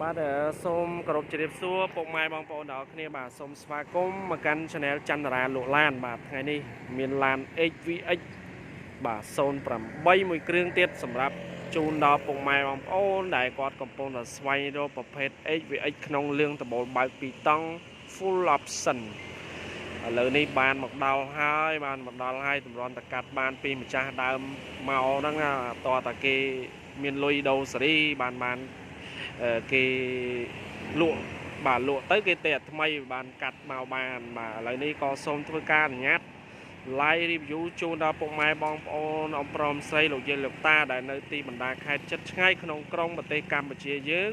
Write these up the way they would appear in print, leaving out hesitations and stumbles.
បាទសូមគោរពជម្រាបសួរពុកម៉ែបងប្អូនទាំងអស់គ្នាបាទសូមស្វាគមន៍មកកាន់ Channel ចន្ទរាលោកឡានបាទថ្ងៃនេះមានឡាន HVX បាទ08មួយគ្រឿងទៀតសម្រាប់ជូនដល់ពុកម៉ែបងប្អូនដែលគាត់កំពុងតែស្វែងរកប្រភេទ HVX ក្នុងលឿងដបូលបើក2តង់ full option ឥឡូវនេះបានមកដល់ហើយតម្រាំតកាត់បានពីម្ចាស់ដើមមកហ្នឹងតើតាគេមានលុយដូរសេរីបានគេលក់បាទលក់ទៅគេតែថ្មីបានកាត់មកបានបាទឥឡូវនេះក៏សូមធ្វើការអនុញ្ញាត live review ជូនដល់ពុកម៉ែបងប្អូនអ៊ំប្រុសស្រីលោកយាយលោកតាដែលនៅទីបណ្ដាខេត្តជិតឆ្ងាយក្នុងក្រុងប្រទេសកម្ពុជាយើង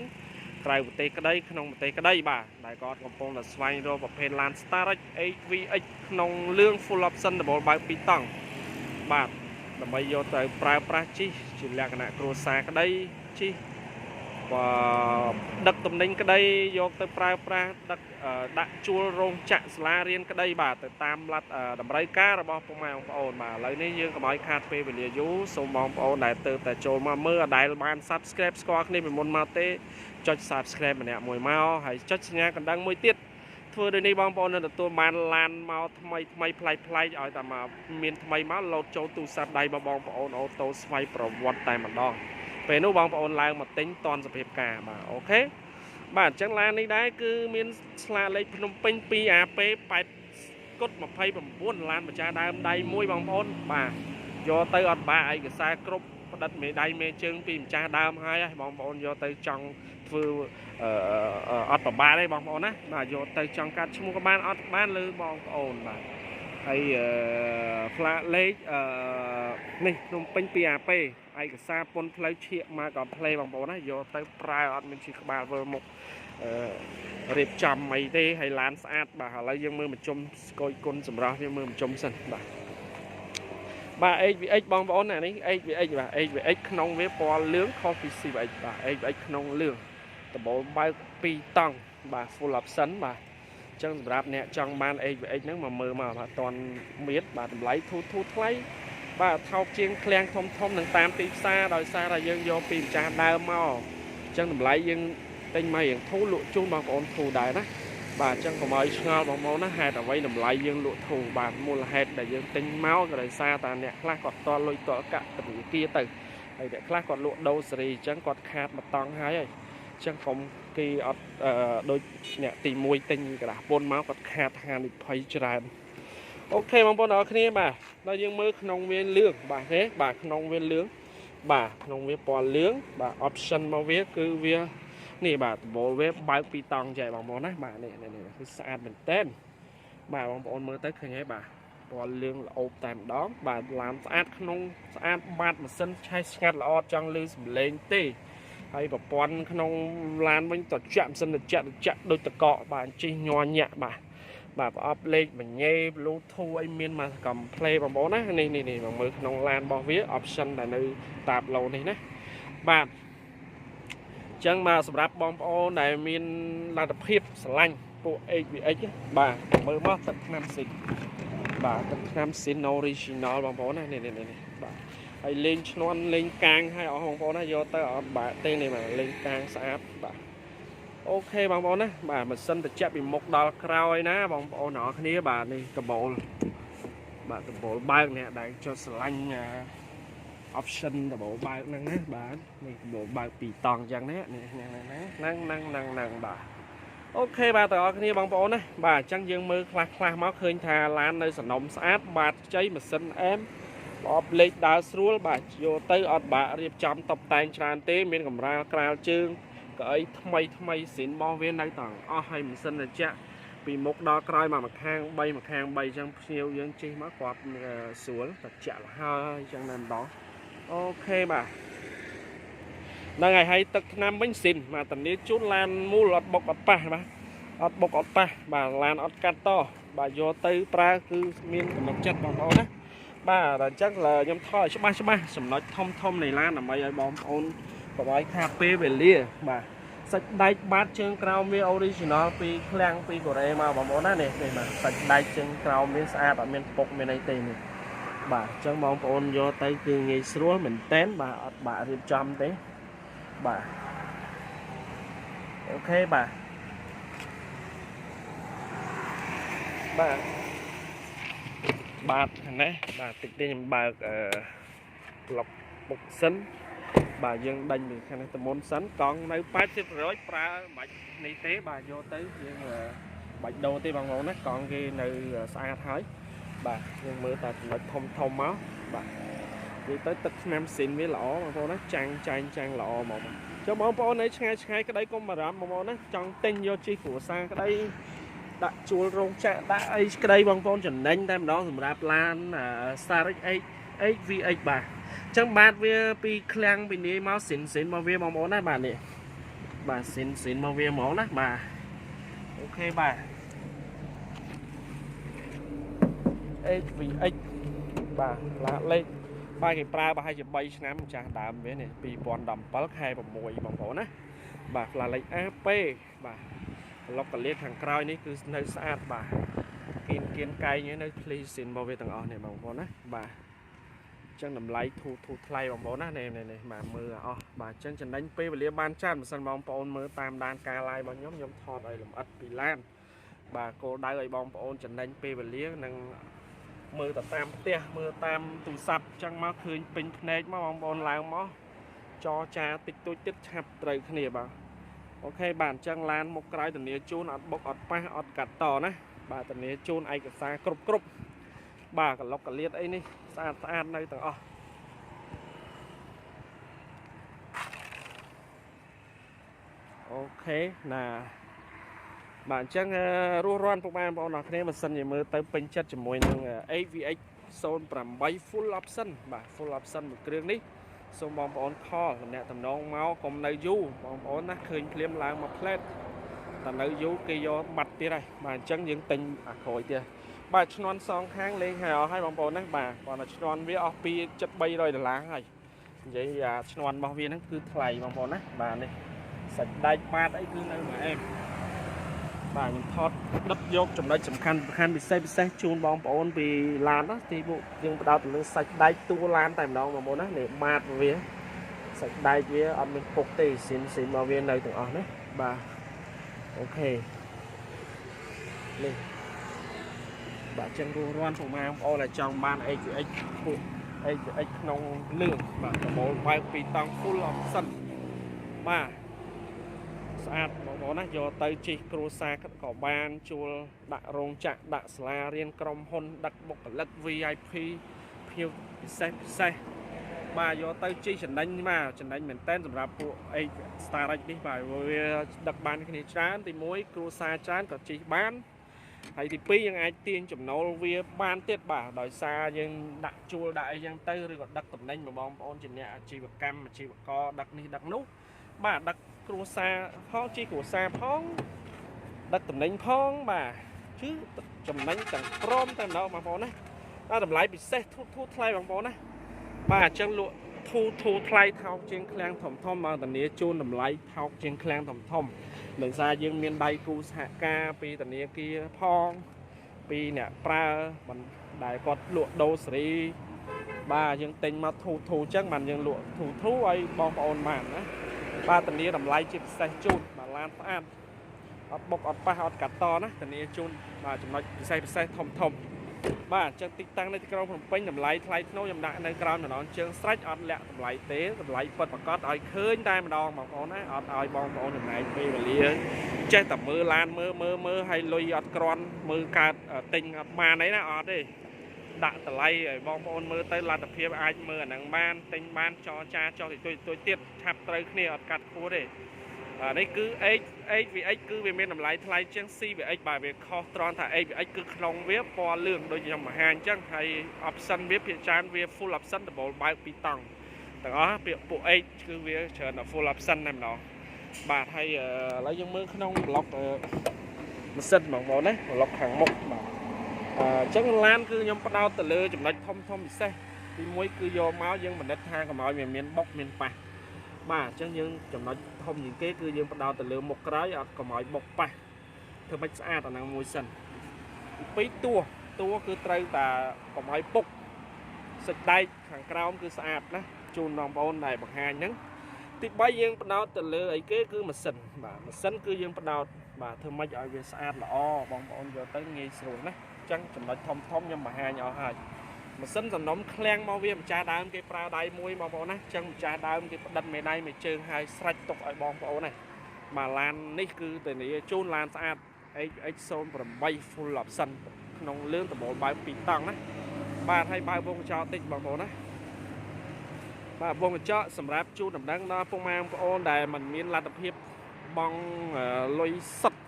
ក្រៅប្រទេសក្តីក្នុងប្រទេសក្តីបាទដែលគាត់កំពុងតែស្វែងរកប្រភេទឡាន Starex HVX ក្នុងលឿង full option ដបូលបើក2តង់បាទដើម្បីយកទៅប្រើប្រាស់ជិះជាលក្ខណៈគ្រួសារក្តីជិះដឹកទំនិញក្តីយកទៅប្រើប្រាស់ដឹកដាក់ជួលរោងចក្រសាលារៀនក្តីបាទទៅតាមលទ្ធតម្រូវការរបស់ពុកម៉ែបងប្អូនបាទឥឡូវនេះយើងកុំឲ្យខាតពេលវេលាយូរសូមបងប្អូនដែលទៅតែចូលមកមើលដែលបាន Subscribe ស្គាល់គ្នាពីមុនមកទេចុច Subscribe ម្នាក់មួយមកហើយចុចសញ្ញាកណ្ដឹងមួយទៀតធ្វើដូចនេះបងប្អូននឹងទទួលបានឡានមកថ្មីប្លែកឲ្យតែមកមានថ្មីមកលោតចូលទូរស័ព្ទដៃរបស់បងប្អូនអូតូស្វ័យប្រវត្តិតែម្ដងពេលនោះបងប្អូនឡើងមកទិញតនសភាពការបាទអូខេបាទអញ្ចឹងឡាននេះដែរគឺមានស្លាកលេខភ្នំពេញ 2AP 8គុត29ឡានម្ចាស់ដើមដៃមួយបងប្អូនបាទយកទៅអត់បាក់ឯកសារគ្រប់ផ្ដិតមេដៃមេជើងពីម្ចាស់ដើមហើយបងប្អូនយកទៅចង់ធ្វើអត់ប្របាទេបងប្អូនណាបាទយកទៅចង់កាត់ឈ្មោះក៏បានអត់បានលើបងប្អូនបាទហើយផ្លាកលេខនេះភ្នំពេញ 2AP ឯកសារពន្ធផ្លូវឈៀកមកក៏ផ្លេបងប្អូនណាយកទៅប្រើអត់មានជាក្បាលធ្វើមុខរៀបចំអីទេហើយឡានស្អាតបាទឥឡូវយើងមើលបញ្ជុំស្គយគុណសម្រាប់យើងមើលបញ្ជុំសិនបាទHVX បងប្អូនអានេះ HVX បាទ HVX ក្នុងវាពណ៌លឿងខុសពី CVX បាទ HVX ក្នុងលឿងដបូលបើក2តង់បាទ full option បាទអញ្ចឹងសម្រាប់អ្នកចង់បាន HVX ហ្នឹងមកមើលមកបាទអត់ទាន់មានបាទតម្លៃធូរថ្លៃបាទថោកជាងឃ្លាំងធំនឹងតាមទីផ្សារដោយសារតែយើងយកពីម្ចាស់ដើមមកអញ្ចឹងតម្លៃយើងទិញមករៀងធូរលក់ជូនបងប្អូនធូរដែរណាបាទអញ្ចឹងកុំឲ្យឆ្ងល់បងប្អូនណាហេតុអ្វីតម្លៃយើងលក់ធូរបាទមូលហេតុដែលយើងទិញមកក៏ដោយសារតែអ្នកខ្លះគាត់តលុយតកាក់ទៅគាទៅហើយអ្នកខ្លះគាត់លក់ដូរសេរីអញ្ចឹងគាត់ខាតមកតង់ហើយអញ្ចឹងខ្ញុំគេអត់ដូចអ្នកទី1ទិញกระดาษពុនមកគាត់ខាតហានិភ័យច្រើនអូខេបងប្អូនអរគ្នាបាទដល់យើងមើលក្នុងវាលឿងបាទទេបាទក្នុងវាលឿងបាទក្នុងវាពណ៌លឿងបាទ option មកវាគឺវានេះបាទដបូលវាបើក2តង់ចែកបងប្អូនណាបាទនេះគឺស្អាតមែនតើបាទបងប្អូនមើលទៅឃើញហើយបាទពណ៌លឿងល្អបតែម្ដងបាទឡានស្អាតក្នុងស្អាតបាតម៉ាស៊ីនឆេះស្ងាត់ល្អចង់លឺសំឡេងទេហើយប្រព័ន្ធក្នុងឡានវិញត្រជាក់ម៉ាស៊ីនត្រជាក់ដូចតកកបាទជិះញ័រញាក់បាទប្រអប់លេខបញេ Bluetooth អីមានមកកំ play បងប្អូនណានេះមកមើលក្នុងឡានរបស់វា option ដែលនៅតាបឡូនេះណាបាទអញ្ចឹងមកសម្រាប់បងប្អូនដែលមានលទ្ធភាពស្រឡាញ់ពួក HVX បាទមើលមកទឹកថ្នាំស៊ីនបាទទឹកថ្នាំស៊ីន original បងប្អូនណានេះបាទហើយលេងឈ្នន់លេងកាងឲ្យអស់បងប្អូនណាយកទៅអត់បាក់ទេនេះបាទលេងកាងស្អាតបាទអូខេបងប្អូនណាបាទម៉ាស៊ីនត្រជាក់ពីមុខដល់ក្រោយណាបងប្អូនទាំងអស់គ្នាបាទនេះដបូលបាទដបូលបើកអ្នកដែលចុចស្រឡាញ់option ដបូលបើកហ្នឹងណាបាទនេះដបូលបើក2តង់អញ្ចឹងណានេះហ្នឹងបាទអូខេបាទទាំងអស់គ្នាបងប្អូនណាបាទអញ្ចឹងយើងមើលខ្លះមកឃើញថាឡាននៅសំណុំស្អាតបាទខ្ចីម៉ាស៊ីនអែមប្រអប់លេខដើរស្រួលបាទយកទៅអត់បាក់រៀបចំតុបតែងច្រើនទេមានកម្រាលក្រាលជើងកៅអីថ្មីស៊ីនមកវានៅទាំងអស់ហើយម៉ាស៊ីនត្រជាក់ពីមុខដល់ក្រោយមកម្ខាង3អញ្ចឹងភ្ញៀវយើងជិះមកគាត់ស្រួលត្រជាក់លហើយអញ្ចឹងតែម្ដងអូខេបាទហ្នឹងហើយទឹកថ្នាំវិញស៊ីនមកតានីជូនឡានមូលអត់បុកអត់ប៉ះបាទអត់បុកអត់ប៉ះបាទឡានអត់កាត់តបាទយកទៅប្រើគឺមានទំនុកចិត្តបងប្អូនណាបាទតែអញ្ចឹងខ្ញុំថតច្បាស់ចំណុចធំនៃឡានដើម្បីឲ្យបងប្អូនកុំឲ្យខាតពេលវេលាបាទសាច់ដែកបាតជើងក្រោមវា original ពីឃ្លាំងពីកូរ៉េមកបងប្អូនណានេះបាទសាច់ដែកជើងក្រោមវាស្អាតអត់មានពុកមានអីទេនេះបាទអញ្ចឹងបងប្អូនយកទៅគឺងាយស្រួលមែនតែនបាទអត់បាក់រៀបចំទេបាទ ok bà thằng đấy bà tịch tiên bà lọc bột sấn bà dân đánh mình khăn tầm môn sấn còn nếu phát xếp rồi pra bạch này tế bà vô tới nhưng bạch đồ thì bằng mẫu nó còn cái nơi xa thái bà nhưng mưa ta nó thông máu bà đi tới tích nam xin với lọ mà vô nó trang lọ một cho món bố này ngay cái đấy con mà làm món nó trong tinh vô chi của sang cái đây đã chua rong chạ đã ấy cái đây bằng con chuẩn đánh tam đó dùng rạp lan Starex HVX bà chẳng bát với pi clang bên đi máu xịn màu viên món này bà này bà xịn màu viên món đó bà ok bà HVX bà là lên ba cái pra ba hai chục bay năm cha đàm với này pi bòn đầm bớt hai bằng mùi bằng phổ nè bà là lấy AP bà lọc cả liệt hàng còi ní cứ nơi xa bà kiên cây như nơi pli xin bao về tầng ở này bằng phổ nè bà chân nằm lấy thu thay bằng phổ nè này mà mưa bà chân đánh p và liên ban chan mà sân bóng phổ mưa tam đan ca lai bằng nhóm thọt đây làm ất bị lan bà cô đai ở bóng phổ chân đánh p và liên năng mưa tam tia mưa tam tủ sập chẳng mà khơi pin này mà bóng bồn làng mó cho cha tích tôi tích chập trời khnia bà ok bản chân lan một cái tận nia chun ọt bốc ọt pa ọt cắt tò nè bà tận nia chun ai cả xa cục bà cả lọc cả liệt ấy nè xa đây tầng ok là bạn chân rùa ron phục ban bọn nó thế mà sân gì mơ tới pin chất chỉ mùi năng HVX son làm bay full option một cái ní xong bóng bọn kho nè tầm non máu còn nơi du bóng bọn nó khơi liêm lang mà plate tầm nơi du kia do mặt tia đây bạn chân những tình khỏi tia bà non son kháng lên hào hai bóng bọn đó bà còn là non với OP chất bay rồi là lá này vậy non bao viên nó cứ thầy bóng bọn đó bà này sạch đai ba đấy cứ nơi mà em bà những thọt đất dốc trong đây sầm khăn bị xe chun bóng ôn vì lan đó thì bộ nhưng bắt đầu từ lưng sạch đai tu lan tại đó mà muốn đó để mát với sạch đai với ăn mình phục thì xin vào viên này từng ở đấy bà ok lên bà chân ru ron phòng mang ô là trong ban HVX nông lương và bộ quay pi tăng full option bà sát bọn nó do tới chi cru xa có ban chua đặt rong chặt đặt sla riêng crom hôn đặt bọc lật VIP phiêu xe bà do tới chi trận đánh mình tênសម្រាប់ពួក Starex នេះបាទដឹកបានគ្នាច្រើនទី1គ្រួសារច្រើនក៏ជីបានហើយទី2យើងអាចទាញចំណូលវាបានទៀតបាទដោយសារយើងដាក់ជួលដាក់អីយ៉ាងទៅឬក៏ដឹកតំណែងមកបងប្អូនជាអ្នកអាជីវកម្មអាជីវករដឹកនេះដឹកនោះបាទដឹកគ្រួសារផងជីគ្រួសារផងដឹកតំណែងផងបាទchứចំណេញទាំងព្រមតែម្ដងបងប្អូនណាដល់តម្លៃពិសេសធូរថ្លៃបងប្អូនណាបាទអញ្ចឹងលក់ធូរថ្លៃថោកជាងឃ្លាំងធំមកធានាជូនតម្លៃថោកជាងឃ្លាំងធំដោយសារយើងមានដៃគូសហការពីធនាគារផងពីអ្នកប្រើដែលគាត់លក់ដូរសេរីបាទយើងទិញមកធូរអញ្ចឹងបានយើងលក់ធូរឲ្យបងប្អូនបានណាបាទធានាតម្លៃជាពិសេសជូនបាទឡានស្អាតអត់បុកអត់ប៉ះអត់កាត់តណាធានាជូនបាទចំណុចពិសេសធំបាទអញ្ចឹងទីតាំងនៅទីក្រុងភ្នំពេញតម្លៃថ្លៃថ្នូរខ្ញុំដាក់នៅក្រោមម្ដងជើងស្រេចអត់លាក់តម្លៃទេតម្លៃពិតប្រាកដឲ្យឃើញតែម្ដងបងប្អូនណាអត់ឲ្យបងប្អូនចំណាយពេលវេលាចេះតែមើលឡានមើលឲ្យលុយអត់ក្រាន់មើលកើតទិញអត់បានអីណាអត់ទេដាក់តម្លៃឲ្យបងប្អូនមើលទៅលទ្ធភាពអាចមើលអាហ្នឹងបានទិញបានចរចាចោះទួយទៀតឆាប់ត្រូវគ្នាអត់កាត់ខួរទេនេះគឺ HVX គឺវាមានតម្លៃថ្លៃជាង CVX បាទវាខុសត្រង់ថា HVX គឺក្នុងវាពណ៌លឿងដូចខ្ញុំបង្ហាញអញ្ចឹងហើយ option វាភាគច្រើនវា full option ដបូលបើកពីតង់ទាំងអស់ពាក្យពួក H គឺវាច្រើនតែ full option តែម្ដងបាទហើយឥឡូវយើងមើលក្នុង block ម៉ាស៊ីនបងប្អូនណា block ខាងមុខបាទអញ្ចឹងឡានគឺខ្ញុំផ្ដោតទៅលើចំណុចធំពិសេសទី1គឺយកមកយើងបណ្ឌិតថាកុំឲ្យវាមានបុកមានប៉ះបាទអញ្ចឹងយើងចំណុចធំជាងគេគឺយើងផ្ដោតទៅលើមុខក្រោយអត់កុំឲ្យបុកប៉ះធ្វើម៉េចស្អាតអាហ្នឹងមួយសិនទី2តួគឺត្រូវតែកុំឲ្យពុកសាច់ដែកខាងក្រោមគឺស្អាតណាជូនបងប្អូនដែលបង្ហាញហ្នឹង ទី3យើងបដោតទៅលើអីគេគឺម៉ាស៊ីនបាទម៉ាស៊ីនគឺយើងបដោតបាទធ្វើម៉េចឲ្យវាស្អាតល្អបងប្អូនយកទៅងាយស្រួលណាអញ្ចឹងចំណុចធំខ្ញុំបង្ហាញឲ្យហើយម៉ាស៊ីនសំណុំឃ្លាំងមកវាម្ចាស់ដើមគេប្រើដៃមួយបងប្អូនណាអញ្ចឹងម្ចាស់ដើមគេផ្ដិតមេដៃមេជើងហើយស្រេចទុកឲ្យបងប្អូនណាបាទឡាននេះគឺតែនេះជូនឡានស្អាត HVX08 full option ក្នុងលឿនដបូលបើក2តង់ណាបាទហើយបើកវងកញ្ចក់តិចបងប្អូនណាបាទវងកញ្ចក់សម្រាប់ជូនដំណឹងដល់ពុកម៉ែបងប្អូនដែលមិនមានលទ្ធភាពបង់លុយសុទ្ធ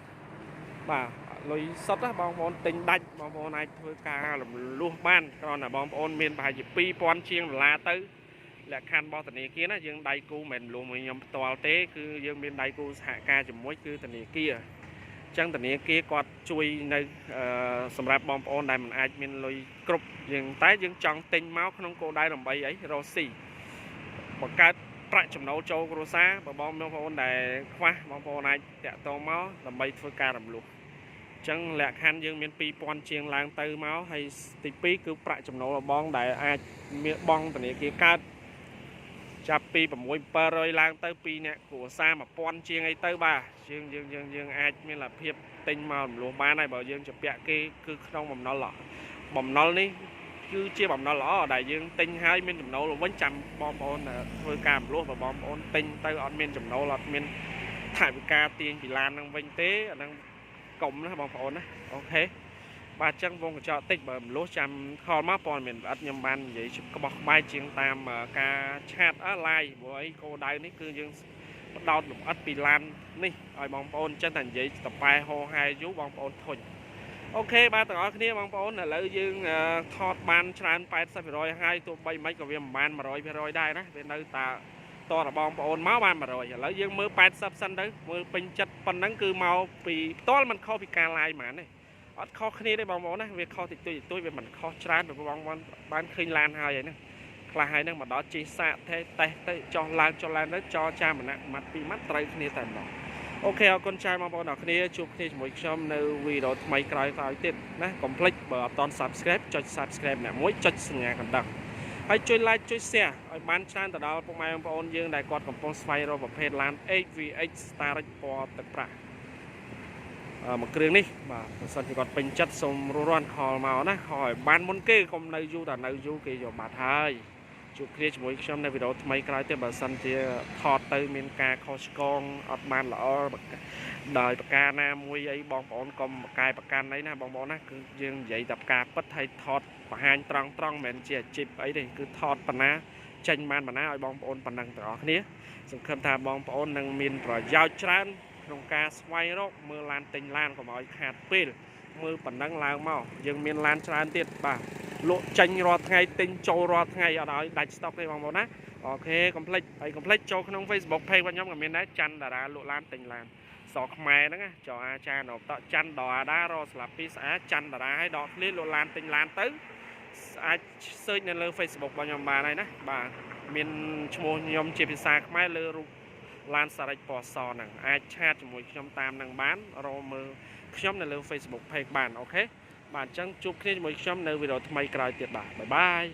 បាទលុយសុទ្ធណាបងប្អូនទិញដាច់បងប្អូនអាចធ្វើការរំលោះបានគ្រាន់តែបងប្អូនមានប្រហែលជា2000ជាងដុល្លារទៅលក្ខខណ្ឌរបស់ធនាគារណាយើងដៃគូមិនលុះមួយខ្ញុំផ្ទាល់ទេគឺយើងមានដៃគូសហការជាមួយគឺធនាគារអញ្ចឹងធនាគារគាត់ជួយនៅសម្រាប់បងប្អូនដែលមិនអាចមានលុយគ្រប់យើងតែយើងចង់ទិញមកក្នុងគោលដៅដើម្បីអីរស់ស៊ីបង្កើតប្រាក់ចំណូលចូលគ្រួសារបើបងប្អូនដែលខ្វះបងប្អូនអាចតាក់ទងមកដើម្បីធ្វើការរំលោះអញ្ចឹងលក្ខខណ្ឌយើងមាន2000ជាងឡើងទៅមកហើយទី2គឺប្រាក់ចំណូលរបស់បងដែលអាចមានបងធនាគារកើតចាប់ពី6-700ឡើងទៅ2អ្នកគ្រួសារ1000ជាងអីទៅបាទយើងអាចមានលទ្ធភាពទិញមករំលោះបានហើយបើយើងជពាក់គេគឺក្នុងបំណុលនេះគឺជាបំណុលល្អដែលយើងទិញហើយមានចំណូលវិញចាំបងប្អូនធ្វើការរំលោះបើបងប្អូនទិញទៅអត់មានចំណូលអត់មានថវិកាទាញពីឡាននឹងវិញទេអាហ្នឹងកុំណាបងប្អូនណាអូខេបាទអញ្ចឹងវងកញ្ចក់តិចបើរំលោះចាំខលមកព័ត៌មានល្អិតខ្ញុំបាននិយាយក្បោះក្បាយជាងតាមការឆាតឡាយព្រោះអីគោលដៅនេះគឺយើងបដោតលម្អិតពីឡាននេះឲ្យបងប្អូនអញ្ចឹងតែនិយាយតប៉ែហោហែយូរបងប្អូនធុញអូខេបាទទាំងអស់គ្នាបងប្អូនឥឡូវយើងថតបានច្រើន80%ហើយទោះបីមិនក៏វាមិនបាន100%ដែរណាវានៅតែតរបងប្អូនមកបាន100ឥឡូវយើងមើល80សិនទៅមើលពេញចិត្តប៉ុណ្ណឹងគឺមកពីផ្ទាល់មិនខុសពីការឡាយហ្មងទេអត់ខុសគ្នាទេបងប្អូនណាវាខុសតិចតួចវាមិនខុសច្រើនព្រោះបងប្អូនបានឃើញឡានហើយហ្នឹងខ្លះហើយហ្នឹងមកដល់ជិះសាកតេស្តទៅចោះឡើងទៅចរចាម្នាក់ម៉ាត់ពីរម៉ាត់ត្រូវគ្នាតែម្ដងអូខេអរគុណច្រើនបងប្អូនអរគ្នាជួបគ្នាជាមួយខ្ញុំនៅវីដេអូថ្មីក្រោយទៀតណាកុំភ្លេចបើអត់ទាន់ Subscribe ចុច Subscribe អ្នកមួយចុចសញ្ញាកណ្ដឹងហើយជួយ Like ជួយ Share ឲ្យបានច្រើនទៅដល់ពុកម៉ែបងប្អូនយើងដែលគាត់កំពុងស្វែងរកប្រភេទឡាន HVX Starex ពណ៌ទឹកប្រាក់មួយគ្រឿងនេះបាទបើសិនជាគាត់ពេញចិត្តសូមរន់ខលមកណាខលឲ្យបានមុនគេកុំនៅយូរតែនៅយូរគេយកបាត់ហើយជួបគ្នាជាមួយខ្ញុំនៅវីដេអូថ្មីក្រោយទៀតបើសិនជាថតទៅមានការខុសឆ្គងអត់បានល្អដោយប្រការណាមួយអីបងប្អូនកុំប្រកែប្រកាន់អីណាបងប្អូនណាគឺយើងនិយាយតែប្រការពិតហើយថតបង្ហាញត្រង់មិនមែនជាអាជីពអីទេគឺថតបណ្ណាចេញបានបណ្ណាឲ្យបងប្អូនប៉ុណ្ណឹងទាំងអស់គ្នាសង្ឃឹមថាបងប្អូននឹងមានប្រយោជន៍ច្រើនក្នុងការស្វែងរកមើលឡានទិញឡានកុំឲ្យខាតពេលមើលប៉ុណ្ណឹងឡើងមកយើងមានឡានច្រើនទៀតបាទលក់ចេញរាល់ថ្ងៃទិញចូលរាល់ថ្ងៃអត់ឲ្យដាច់ស្តុកទេបងប្អូនណាអូខេកុំភ្លេចហើយកុំភ្លេចចូលក្នុង Facebook Page របស់ខ្ញុំក៏មានដែរច័ន្ទតារាលក់ឡានទិញឡានសខ្មែរហ្នឹងណាចោអាចារ្យនៅតច័ន្ទដល់អាដារស្លាប់ពីស្អាតច័ន្ទតារាឲ្យដកឃ្លាលក់ឡានទិញឡានទៅអាច search នៅលើ Facebook របស់ខ្ញុំបានហើយណាបាទមានឈ្មោះខ្ញុំជាភាសាខ្មែរលើរូបឡានសារ៉េចពណ៌សហ្នឹងអាចឆាតជាមួយខ្ញុំតាមនឹងបានរកមើលខ្ញុំនៅលើ Facebook Page បានអូខេបាទអញ្ចឹងជួបគ្នាជាមួយខ្ញុំនៅវីដេអូថ្មីក្រោយទៀតបាទបាយបាយ